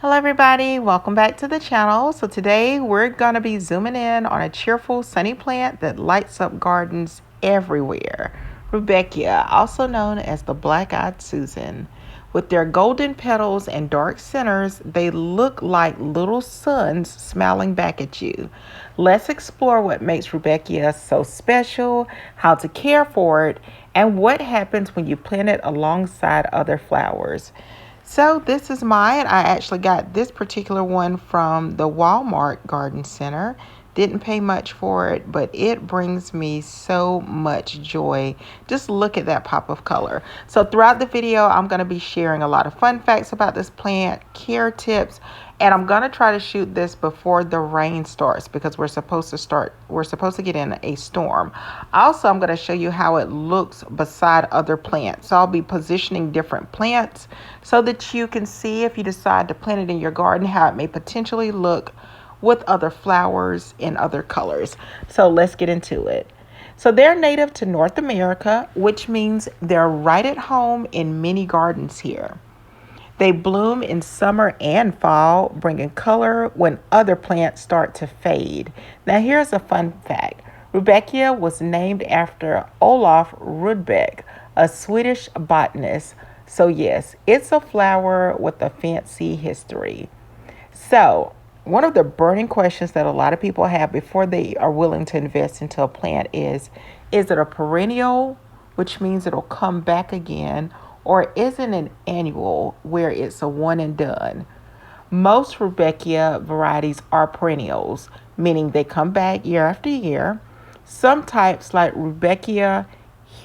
Hello everybody, welcome back to the channel. So today we're going to be zooming in on a cheerful sunny plant that lights up gardens everywhere. Rudbeckia, also known as the black-eyed Susan. With their golden petals and dark centers, they look like little suns smiling back at you. Let's explore what makes Rudbeckia so special, how to care for it, and what happens when you plant it alongside other flowers. So this is mine. I actually got this particular one from the Walmart Garden Center. Didn't pay much for it, but it brings me so much joy. Just look at that pop of color. So throughout the video, I'm going to be sharing a lot of fun facts about this plant, care tips, and I'm going to try to shoot this before the rain starts because we're supposed to get in a storm. Also, I'm going to show you how it looks beside other plants. So I'll be positioning different plants so that you can see, if you decide to plant it in your garden, how it may potentially look with other flowers in other colors. So let's get into it. So they're native to North America, which means they're right at home in many gardens here. They bloom in summer and fall, bringing color when other plants start to fade. Now here's a fun fact. Rudbeckia was named after Olaf Rudbeck, a Swedish botanist. So yes, it's a flower with a fancy history. So one of the burning questions that a lot of people have before they are willing to invest into a plant is it a perennial, which means it'll come back again, or is it an annual where it's a one and done? Most Rudbeckia varieties are perennials, meaning they come back year after year. Some types, like Rudbeckia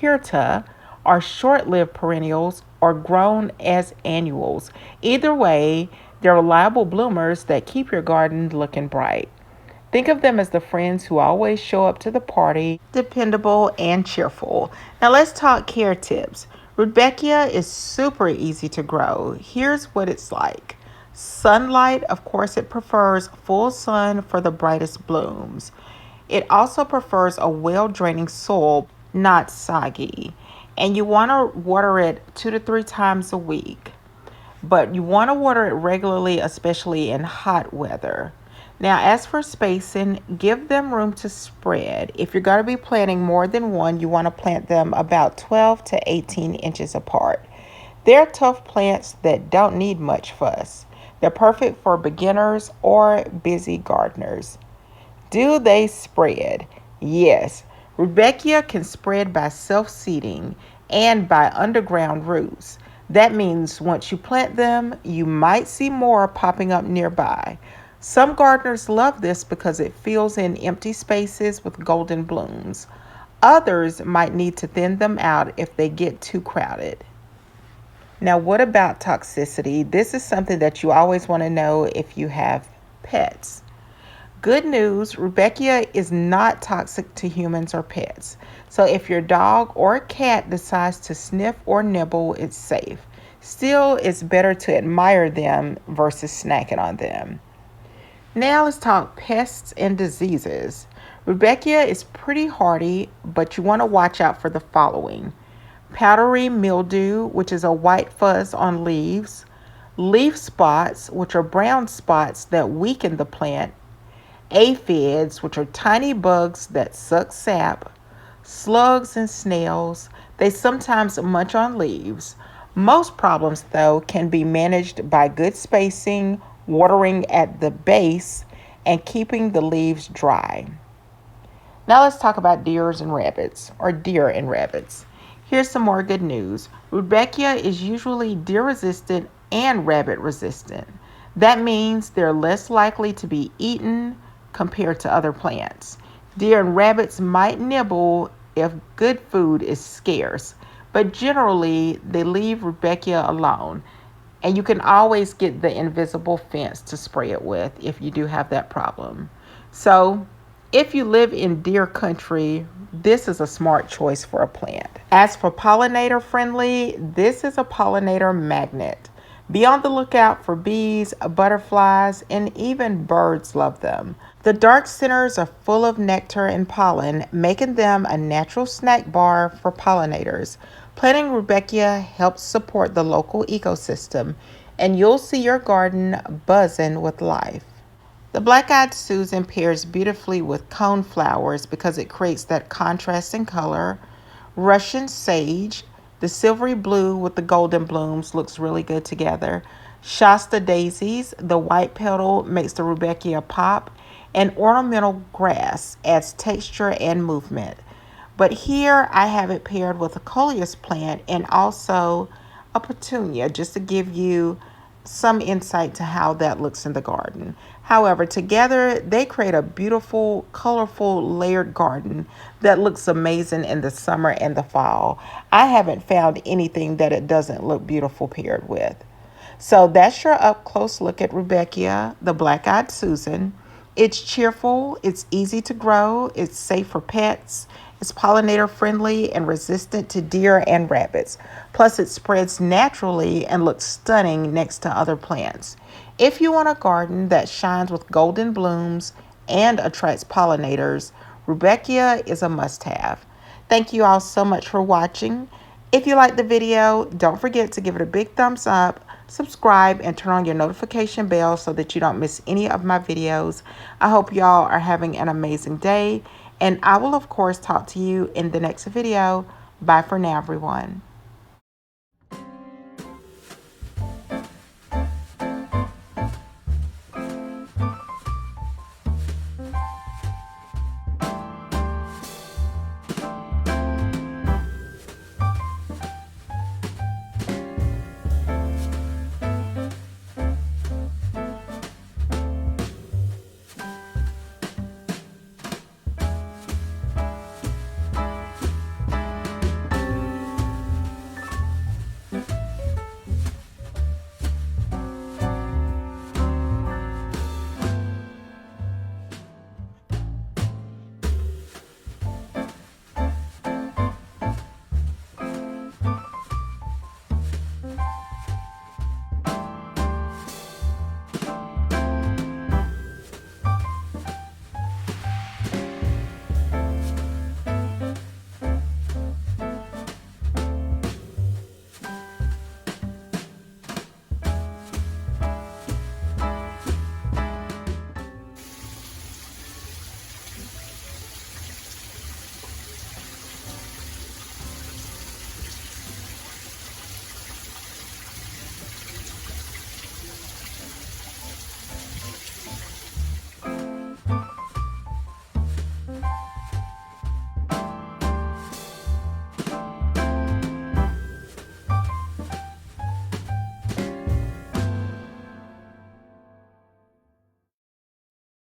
hirta, are short-lived perennials or grown as annuals. Either way, they're reliable bloomers that keep your garden looking bright. Think of them as the friends who always show up to the party, dependable and cheerful. Now let's talk care tips. Rudbeckia is super easy to grow. Here's what it's like. Sunlight, of course, it prefers full sun for the brightest blooms. It also prefers a well-draining soil, not soggy. And you want to water it 2 to 3 times a week. But you want to water it regularly, especially in hot weather. Now, as for spacing, give them room to spread. If you're going to be planting more than one, you want to plant them about 12 to 18 inches apart. They're tough plants that don't need much fuss. They're perfect for beginners or busy gardeners. Do they spread? Yes. Rudbeckia can spread by self-seeding and by underground roots. That means once you plant them, you might see more popping up nearby. Some gardeners love this because it fills in empty spaces with golden blooms. Others might need to thin them out if they get too crowded. Now, what about toxicity? This is something that you always want to know if you have pets. Good news, Rudbeckia is not toxic to humans or pets. So if your dog or cat decides to sniff or nibble, it's safe. Still, it's better to admire them versus snacking on them. Now let's talk pests and diseases. Rudbeckia is pretty hardy, but you want to watch out for the following. Powdery mildew, which is a white fuzz on leaves. Leaf spots, which are brown spots that weaken the plant. Aphids, which are tiny bugs that suck sap. Slugs and snails, they sometimes munch on leaves. Most problems, though, can be managed by good spacing, watering at the base, and keeping the leaves dry. Now let's talk about deer and rabbits. Here's some more good news. Rudbeckia is usually deer resistant and rabbit resistant. That means they're less likely to be eaten compared to other plants. Deer and rabbits might nibble if good food is scarce, but generally they leave Rudbeckia alone. And you can always get the invisible fence to spray it with if you do have that problem. So if you live in deer country, this is a smart choice for a plant. As for pollinator friendly, this is a pollinator magnet. Be on the lookout for bees, butterflies, and even birds love them. The dark centers are full of nectar and pollen, making them a natural snack bar for pollinators. Planting Rudbeckia helps support the local ecosystem. and you'll see your garden buzzing with life. The black-eyed Susan pairs beautifully with cone flowers because it creates that contrast in color. Russian sage, the silvery blue with the golden blooms, looks really good together. Shasta daisies, the white petal makes the Rudbeckia pop, and ornamental grass adds texture and movement. But here I have it paired with a coleus plant and also a petunia, just to give you some insight to how that looks in the garden. However, together they create a beautiful, colorful, layered garden that looks amazing in the summer and the fall. I haven't found anything that it doesn't look beautiful paired with. So that's your up close look at Rudbeckia, the black eyed Susan. It's cheerful, it's easy to grow, it's safe for pets, it's pollinator friendly and resistant to deer and rabbits. Plus, it spreads naturally and looks stunning next to other plants. If you want a garden that shines with golden blooms and attracts pollinators, Rudbeckia is a must have. Thank you all so much for watching. If you liked the video, don't forget to give it a big thumbs up, subscribe, and turn on your notification bell so that you don't miss any of my videos. I hope y'all are having an amazing day, and I will, of course, talk to you in the next video. Bye for now, everyone.